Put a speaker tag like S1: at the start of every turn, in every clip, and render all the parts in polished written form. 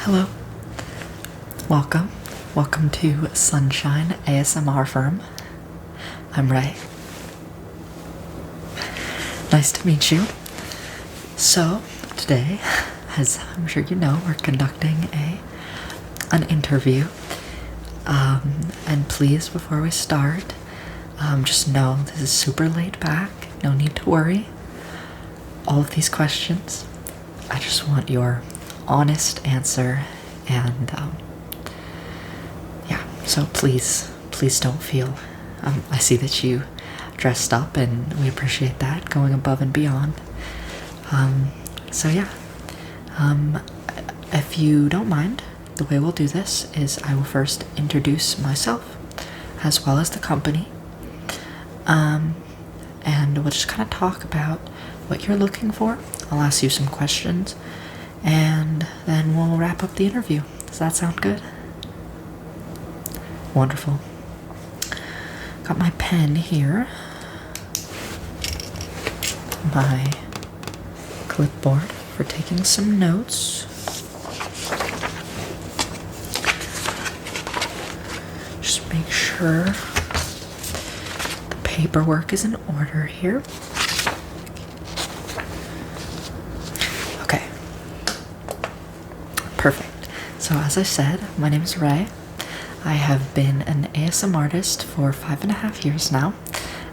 S1: Hello. Welcome. Welcome to Sunshine ASMR Firm. I'm Ray. Nice to meet you. So, today, as I'm sure you know, we're conducting an interview. And please, before we start, just know this is super laid back. No need to worry. All of these questions, I just want your honest answer, and yeah, so please don't feel, I see that you dressed up and we appreciate that, going above and beyond. So yeah, if you don't mind, the way we'll do this is I will first introduce myself as well as the company, and we'll just kind of talk about what you're looking for. I'll ask you some questions, and then we'll wrap up the interview. Does that sound good? Wonderful. Got my pen here, my clipboard for taking some notes. Just make sure the paperwork is in order here. Okay. Perfect. So as I said, my name is Ray. I have been an ASM artist for 5.5 years now,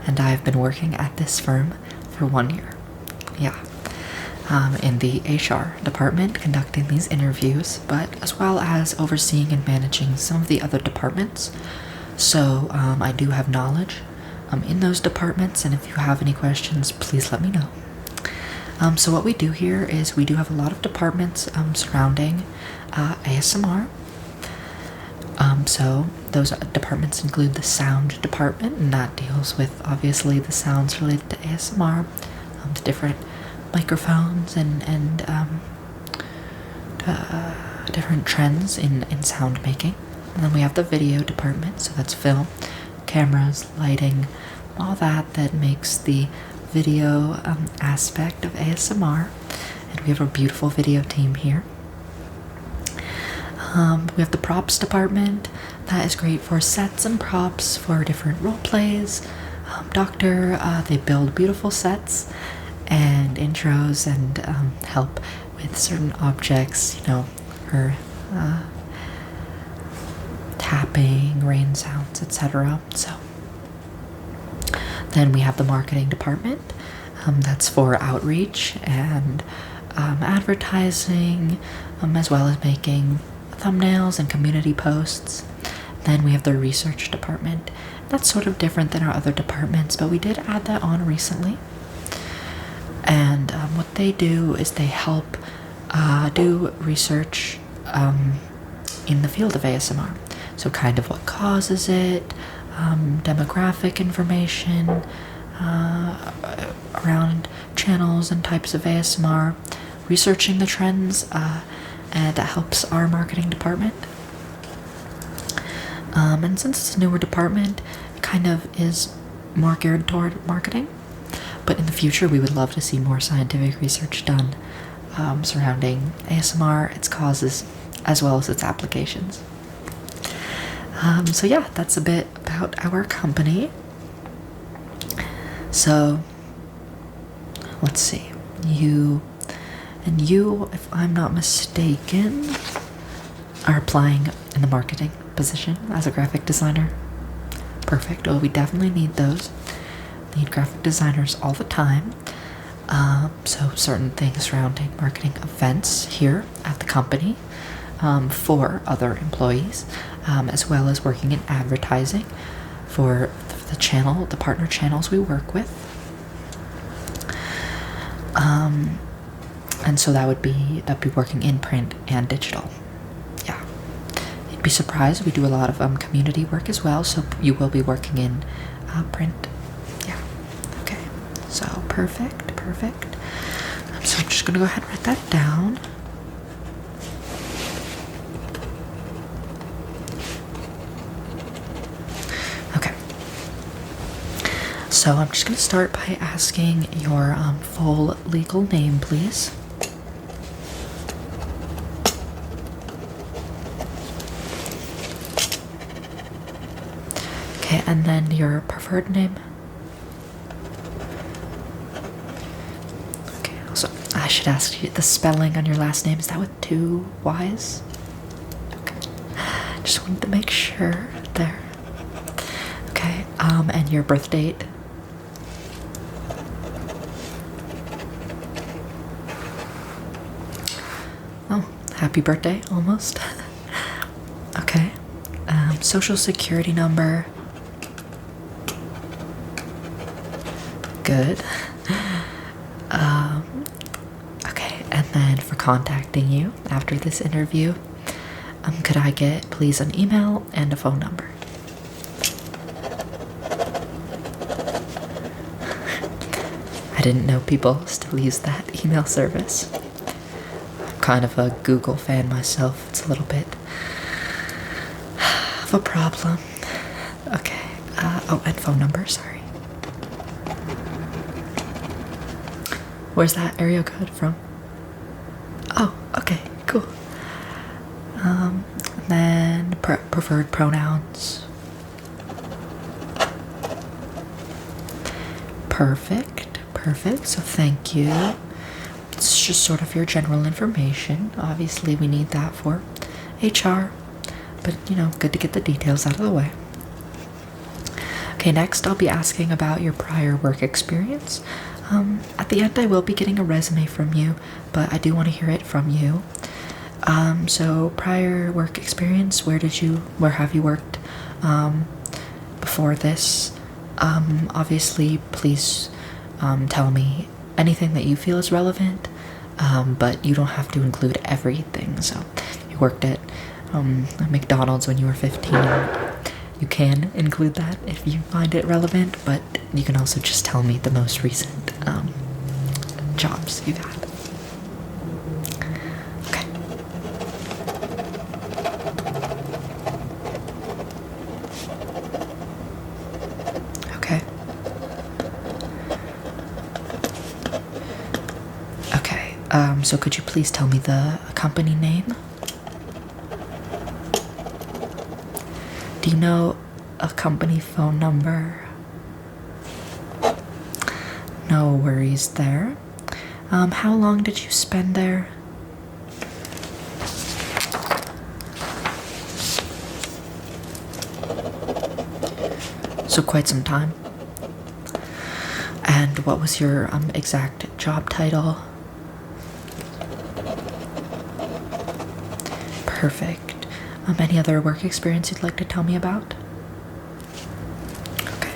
S1: and I have been working at this firm for 1 year. Yeah. In the HR department, conducting these interviews, but as well as overseeing and managing some of the other departments. So I do have knowledge in those departments, and if you have any questions, please let me know. So what we do here is we do have a lot of departments surrounding ASMR. So those departments include the sound department, and that deals with obviously the sounds related to ASMR, the different microphones and different trends in sound making. And then we have the video department, so that's film, cameras, lighting, all that makes the video aspect of ASMR. And we have a beautiful video team here. We have the props department. That is great for sets and props for different role plays. They build beautiful sets and intros and help with certain objects, or tapping, rain sounds, etc. So then we have the marketing department. That's for outreach and advertising, as well as making thumbnails and community posts. Then we have the research department. That's sort of different than our other departments, but we did add that on recently. And what they do is they help do research in the field of ASMR. So kind of what causes it, demographic information around channels and types of ASMR, researching the trends, and that helps our marketing department. And since it's a newer department, it kind of is more geared toward marketing. But in the future, we would love to see more scientific research done surrounding ASMR, its causes, as well as its applications. So yeah, that's a bit about our company. So, let's see. You, if I'm not mistaken, are applying in the marketing position as a graphic designer. Perfect. Well, we definitely need those. Need graphic designers all the time. So certain things surrounding marketing events here at the company for other employees, as well as working in advertising for the partner channels we work with. And so that'd be working in print and digital. Yeah. You'd be surprised, we do a lot of community work as well, so you will be working in print. Yeah. Okay. So perfect. So I'm just gonna go ahead and write that down. Okay. So I'm just gonna start by asking your full legal name, please. and then your preferred name. Okay, also, I should ask you the spelling on your last name. Is that with 2 Y's? Okay. Just wanted to make sure there. Okay, and your birth date. Oh, happy birthday, almost. Okay. Social security number. Good. Okay, and then for contacting you after this interview, could I get please an email and a phone number? I didn't know people still use that email service. I'm kind of a Google fan myself. It's a little bit of a problem. Okay. Oh, and phone number, sorry. Where's that area code from? Oh, okay, cool. And then preferred pronouns. Perfect. So thank you. It's just sort of your general information. Obviously, we need that for HR, but good to get the details out of the way. Okay, next I'll be asking about your prior work experience. At the end, I will be getting a resume from you, but I do want to hear it from you. So prior work experience, where have you worked before this? Obviously, please tell me anything that you feel is relevant, but you don't have to include everything. So you worked at McDonald's when you were 15. You can include that if you find it relevant, but you can also just tell me the most recent jobs you've had. Okay. Okay. Okay. So could you please tell me the company name? Do you know a company phone number? No worries there. How long did you spend there? So quite some time. And what was your exact job title? Perfect. Any other work experience you'd like to tell me about? Okay.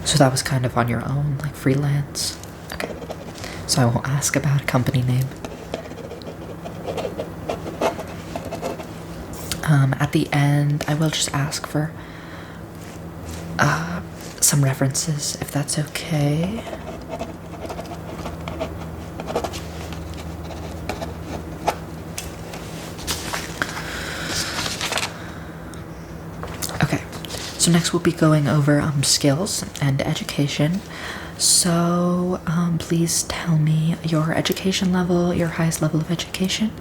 S1: So that was kind of on your own, like freelance? Okay. So I won't ask about a company name. At the end, I will just ask for some references, if that's okay. So next we'll be going over skills and education. So please tell me your education level, your highest level of education.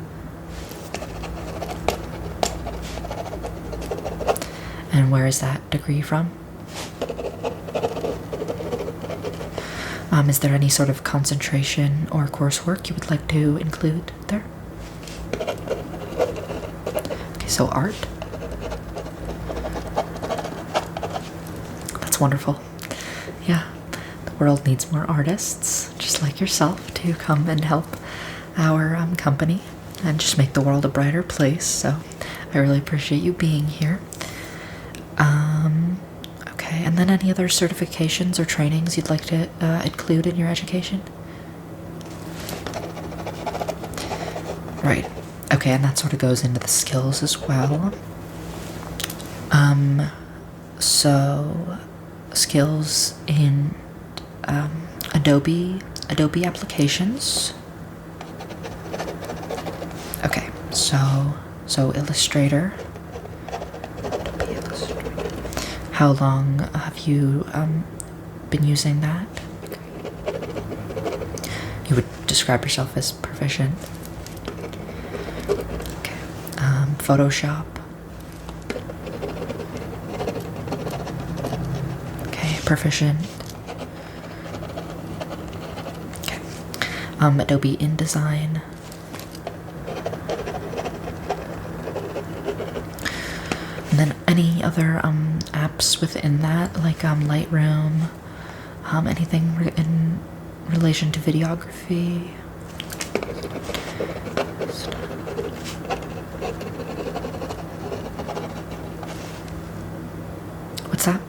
S1: And where is that degree from? Is there any sort of concentration or coursework you would like to include there? Okay, so art. That's wonderful. Yeah, the world needs more artists, just like yourself, to come and help our company and just make the world a brighter place. So I really appreciate you being here. Okay, and then any other certifications or trainings you'd like to include in your education? Right. Okay, and that sort of goes into the skills as well. So skills in Adobe applications. Okay, so Illustrator. Adobe Illustrator. How long have you been using that? You would describe yourself as proficient. Okay. Photoshop? Okay, proficient. Okay. Adobe InDesign. And then any other apps within that, like Lightroom, anything in relation to videography. What's that?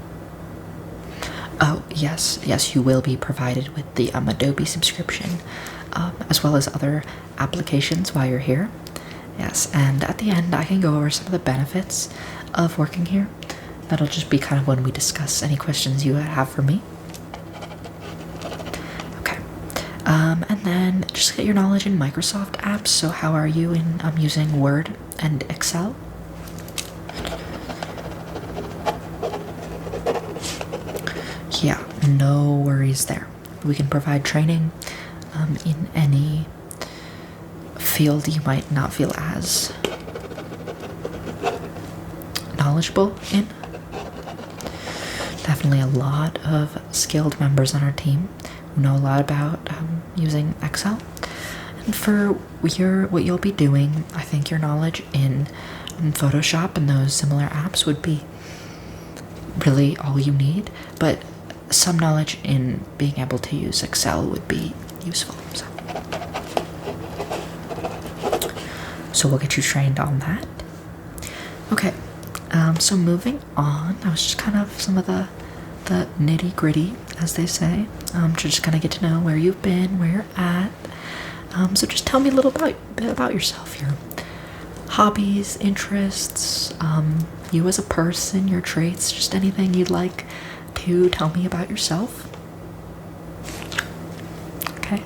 S1: Oh, yes, you will be provided with the Adobe subscription, as well as other applications while you're here. Yes, and at the end I can go over some of the benefits of working here. That'll just be kind of when we discuss any questions you have for me. Okay, and then just get your knowledge in Microsoft apps. So how are you in using Word and Excel? Yeah, no worries there. We can provide training in any field you might not feel as knowledgeable in. Definitely a lot of skilled members on our team who know a lot about using Excel. And for what you'll be doing, I think your knowledge in Photoshop and those similar apps would be really all you need, but some knowledge in being able to use Excel would be useful. So we'll get you trained on that. Okay, so moving on, that was just kind of some of the nitty gritty, as they say, to just kind of get to know where you've been, where you're at. So just tell me a little bit about yourself, your hobbies, interests, you as a person, your traits, just anything you'd like to tell me about yourself. Okay.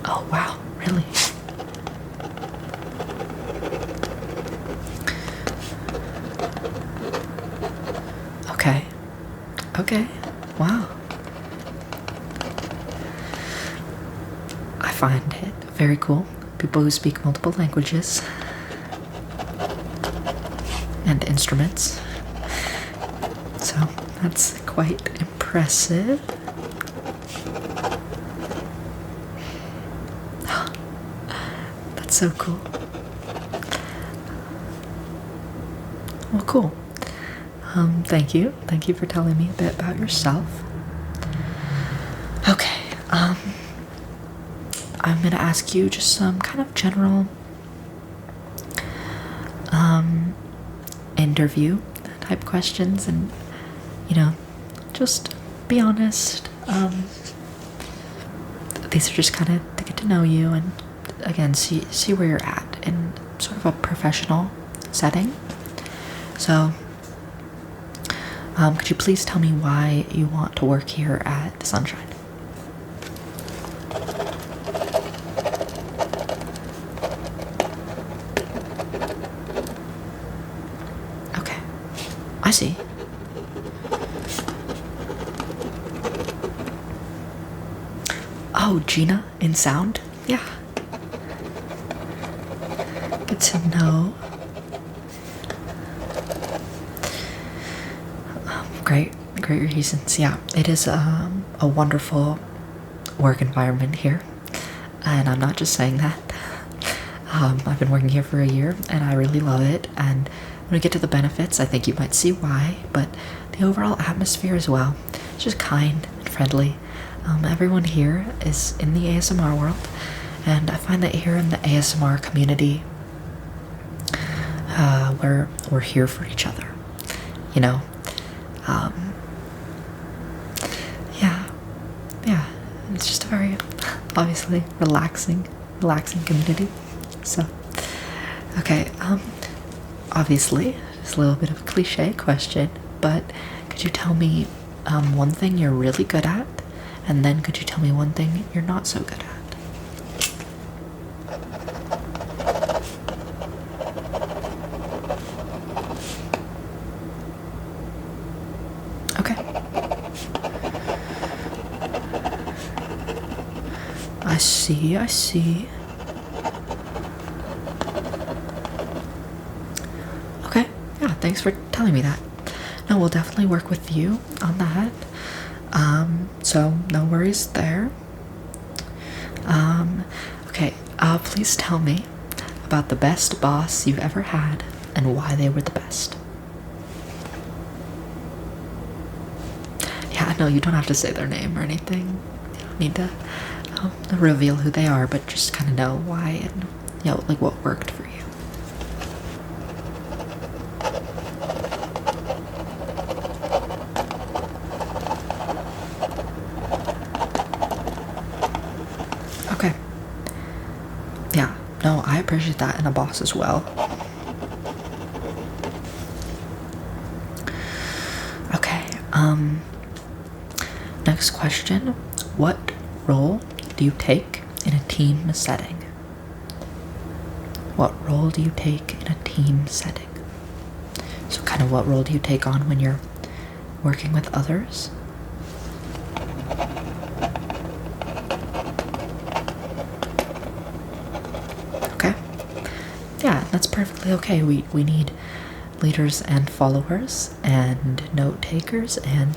S1: Oh, wow, really? Okay, wow. I find it very cool. People who speak multiple languages and instruments. So that's quite impressive. That's so cool. Well, cool. Thank you. Thank you for telling me a bit about yourself. Okay, I'm gonna ask you just some kind of general interview type questions, and just be honest. These are just kind of to get to know you and again see where you're at in sort of a professional setting. So could you please tell me why you want to work here at Sunshine? Okay, I see. Oh, Gina in sound? Yeah. Good to know. Great reasons. Yeah, it is a wonderful work environment here, and I'm not just saying that. I've been working here for a year, and I really love it. And when we get to the benefits, I think you might see why. But the overall atmosphere as well, it's just kind and friendly. Everyone here is in the ASMR world, and I find that here in the ASMR community, we're here for each other. Yeah, it's just a very, obviously, relaxing community. So, okay, obviously, it's a little bit of a cliche question, but could you tell me one thing you're really good at, and then could you tell me one thing you're not so good at? I see, I see. Okay, yeah, thanks for telling me that. No, we'll definitely work with you on that. So no worries there. Okay, please tell me about the best boss you've ever had and why they were the best. Yeah, no, you don't have to say their name or anything. You don't need to reveal who they are, but just kind of know why and, like what worked for you. Okay. Yeah, no, I appreciate that in a boss as well. Okay, next question. What role do you take in a team setting? What role do you take in a team setting? So kind of what role do you take on when you're working with others? Okay. Yeah, that's perfectly okay. We need leaders and followers and note takers, and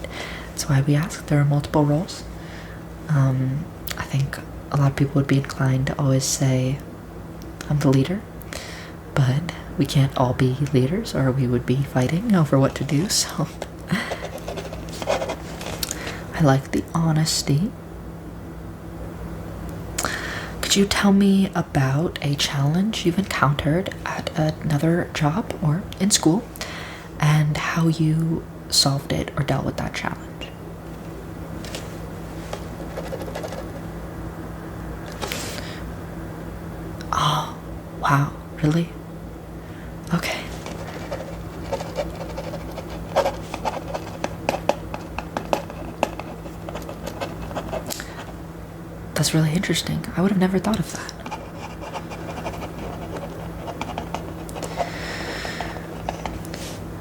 S1: that's why we ask. There are multiple roles. I think a lot of people would be inclined to always say, I'm the leader, but we can't all be leaders or we would be fighting over what to do, so I like the honesty. Could you tell me about a challenge you've encountered at another job or in school and how you solved it or dealt with that challenge? Oh, wow, really? Okay. That's really interesting. I would have never thought of that.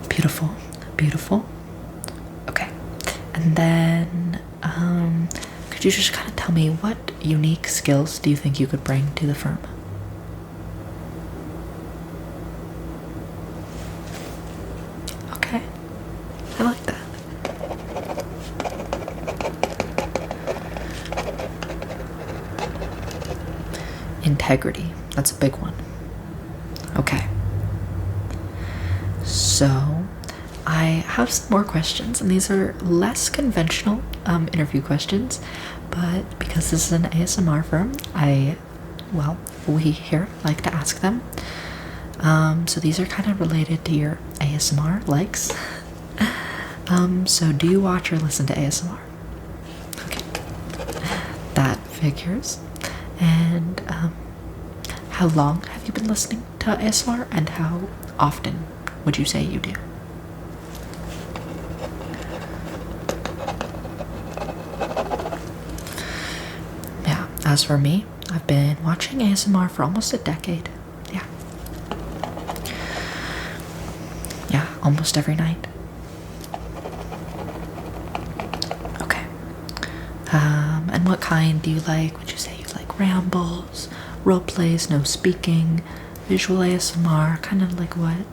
S1: Beautiful, beautiful. Okay. And then, could you just kind of tell me what unique skills do you think you could bring to the firm? Okay. I like that. Integrity. That's a big one. Okay. So, I have some more questions, and these are less conventional interview questions, but because this is an ASMR firm, we here like to ask them. So these are kind of related to your ASMR likes. So do you watch or listen to ASMR? Okay. That figures. And how long have you been listening to ASMR, and how often would you say you do? Yeah, as for me, I've been watching ASMR for almost a decade. Yeah. Yeah, almost every night. Okay. And what kind do you like? Would you say you like rambles, role plays, no speaking, visual ASMR, kind of like what?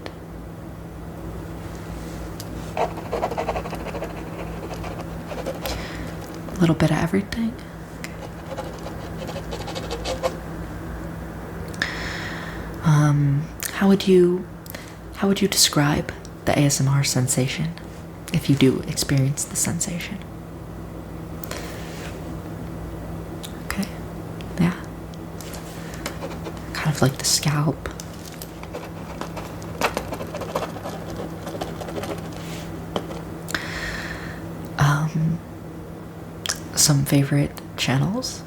S1: A little bit of everything? How would you describe the ASMR sensation, if you do experience the sensation? Okay, yeah. Kind of like the scalp. Some favorite channels?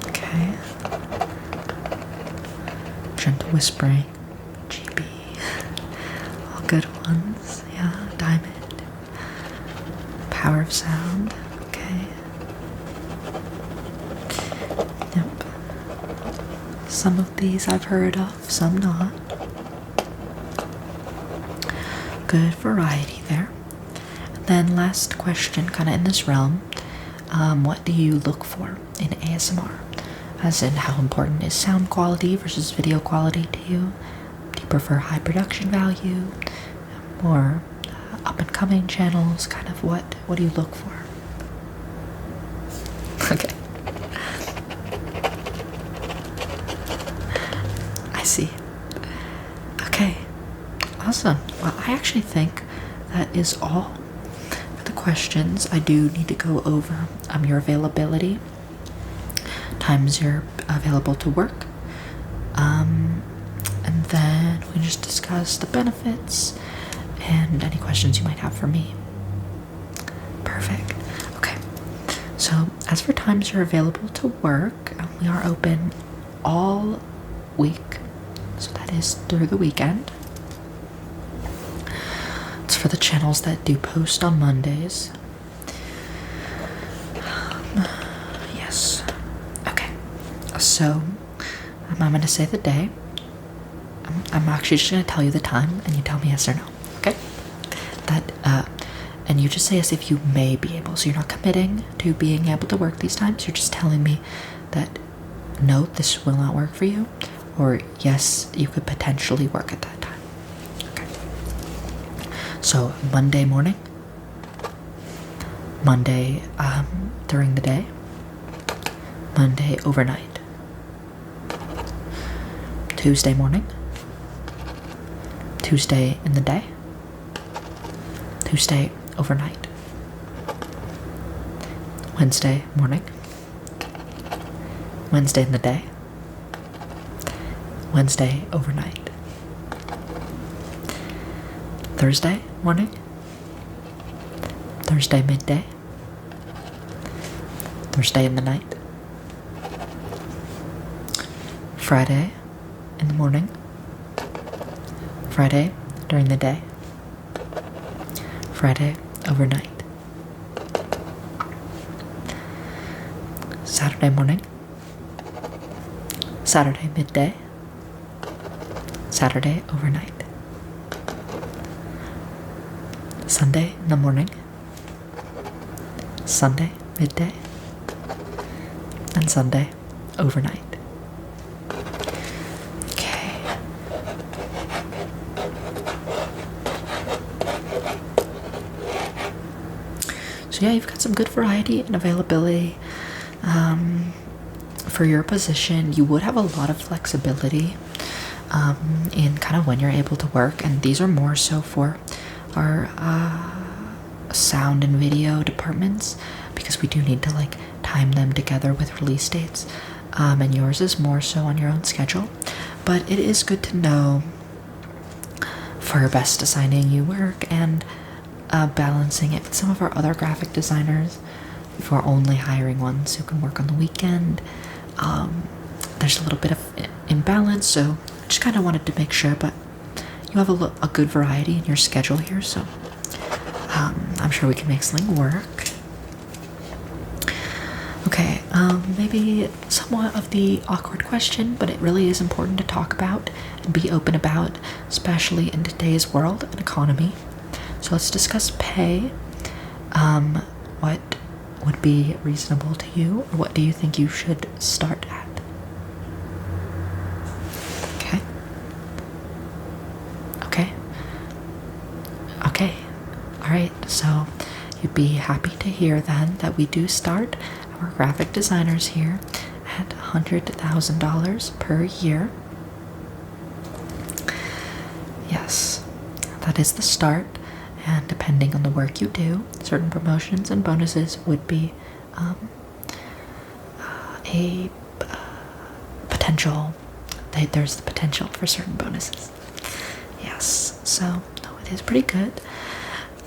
S1: Okay. Gentle whispering, GB, all good ones. Yeah, diamond, power of sound. Okay. Yep. Some of these I've heard of, some not. Good variety there. Then last question, kind of in this realm. what do you look for in ASMR? As in, how important is sound quality versus video quality to you? Do you prefer high production value? Or up-and-coming channels? Kind of what do you look for? Okay. I see. Okay. Awesome. Well, I actually think that is all for the questions. I do need to go over your availability, times you're available to work, and then we can just discuss the benefits and any questions you might have for me. Perfect. Okay. So as for times you're available to work, we are open all week. So that is through the weekend. It's for the channels that do post on Mondays. Yes. Okay. So I'm going to say the day. I'm actually just going to tell you the time, and you tell me yes or no. Okay? And you just say as if you may be able. So you're not committing to being able to work these times. You're just telling me that no, this will not work for you, or yes, you could potentially work at that time. Okay. So Monday morning, Monday during the day, Monday overnight, Tuesday morning, Tuesday in the day, Tuesday overnight, Wednesday morning, Wednesday in the day, Wednesday overnight, Thursday morning, Thursday midday, Thursday in the night, Friday in the morning, Friday during the day, Friday overnight, Saturday morning, Saturday midday, Saturday overnight, Sunday in the morning, Sunday midday, and Sunday overnight. Okay. So yeah, you've got some good variety and availability. For your position, you would have a lot of flexibility in kind of when you're able to work, and these are more so for our sound and video departments, because we do need to like time them together with release dates, and yours is more so on your own schedule. But it is good to know for best assigning you work and balancing it with some of our other graphic designers if we're only hiring ones who can work on the weekend. There's a little bit of imbalance, so I just kind of wanted to make sure, but you have a good variety in your schedule here, so I'm sure we can make something work. Okay, maybe somewhat of the awkward question, but it really is important to talk about and be open about, especially in today's world and economy. So let's discuss pay. What would be reasonable to you, or what do you think you should start at? Okay. Okay. All right. So you'd be happy to hear then that we do start our graphic designers here at $100,000 per year. Yes, that is the start. And depending on the work you do, certain promotions and bonuses would be a potential. There's the potential for certain bonuses. Yes, so it is pretty good.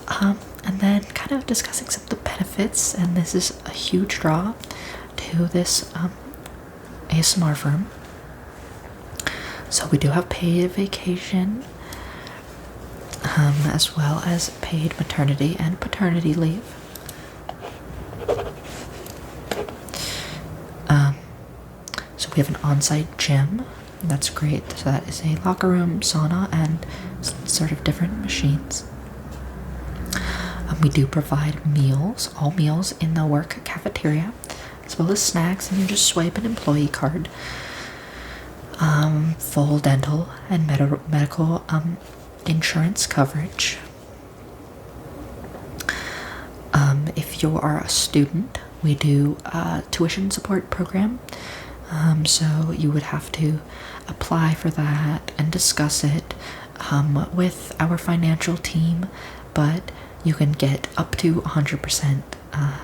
S1: And then kind of discussing some of the benefits, and this is a huge draw to this ASMR firm. So we do have paid vacation, as well as paid maternity and paternity leave. So we have an on-site gym. That's great. So that is a locker room, sauna, and sort of different machines. We do provide meals, all meals in the work cafeteria, as well as snacks, and you just swipe an employee card. Full dental and medical insurance coverage. If you are a student, we do a tuition support program. So you would have to apply for that and discuss it with our financial team, but you can get up to 100%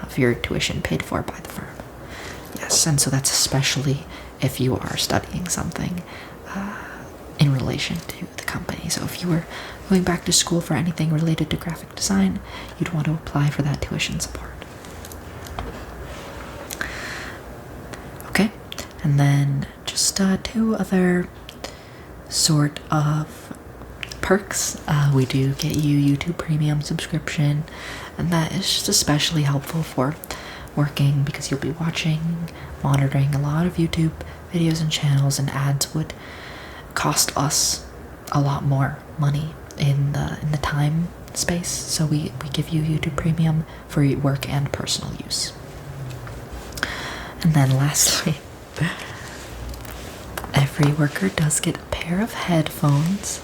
S1: of your tuition paid for by the firm. Yes, and so that's especially if you are studying something in relation to the company. So if you were going back to school for anything related to graphic design, you'd want to apply for that tuition support. Okay, and then just two other sort of perks. We do get you YouTube Premium subscription, and that is just especially helpful for working because you'll be watching, monitoring a lot of YouTube videos and channels, and ads would cost us a lot more money in the time space. So we give you YouTube Premium for work and personal use. And then lastly, every worker does get a pair of headphones.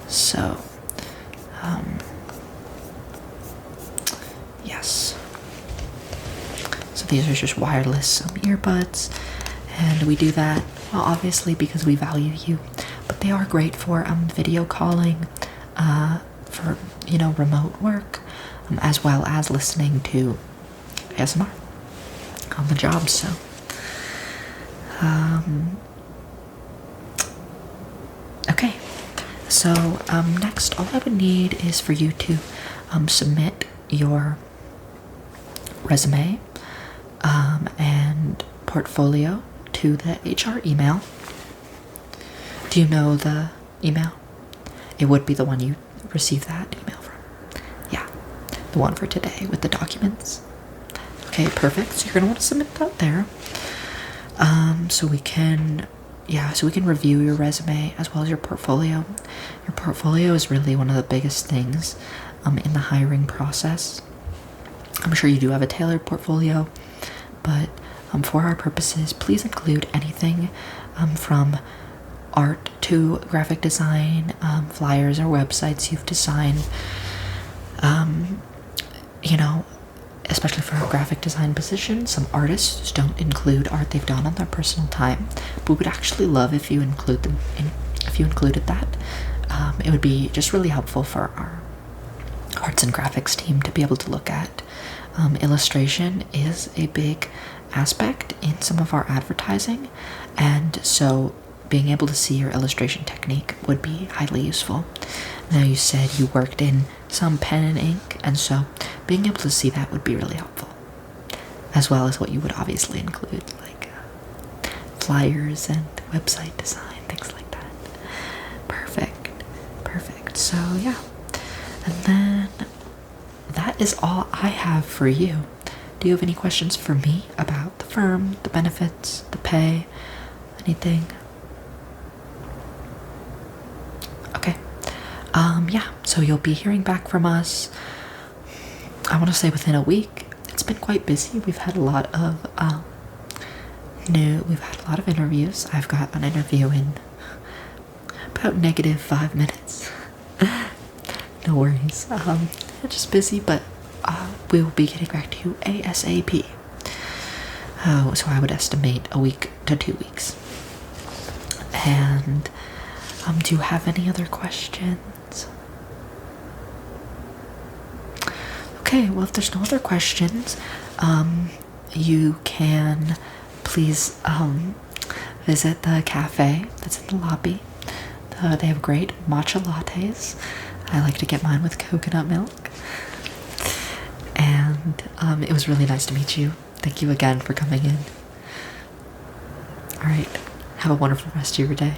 S1: So, yes. So these are just wireless earbuds, and we do that, well, obviously because we value you, but they are great for video calling, for remote work, as well as listening to ASMR on the job. So, okay. So next, all I would need is for you to submit your resume and portfolio to the HR email. Do you know the email? It would be the one you received that email from. Yeah, the one for today with the documents. Okay, perfect. So you're gonna want to submit that there. So we can review your resume as well as your portfolio. Your portfolio is really one of the biggest things in the hiring process. I'm sure you do have a tailored portfolio, but for our purposes, please include anything from art to graphic design, flyers or websites you've designed. Especially for a graphic design position, some artists don't include art they've done on their personal time, but we would actually love if you included that. It would be just really helpful for our arts and graphics team to be able to look at. Illustration is a big aspect in some of our advertising, and so being able to see your illustration technique would be highly useful. Now, you said you worked in some pen and ink, and so being able to see that would be really helpful, as well as what you would obviously include, like flyers and website design, things like that. Perfect. So yeah, and then that is all I have for you. Do you have any questions for me about the firm, the benefits, the pay, anything? Okay. Yeah, so you'll be hearing back from us, I want to say within a week. It's been quite busy. We've had a lot of interviews. I've got an interview in about -5 minutes. No worries. Just busy, but we will be getting back to you ASAP. So I would estimate a week to 2 weeks. And do you have any other questions? Okay, well, if there's no other questions, you can please visit the cafe that's in the lobby. They have great matcha lattes. I like to get mine with coconut milk. And it was really nice to meet you. Thank you again for coming in. All right, have a wonderful rest of your day.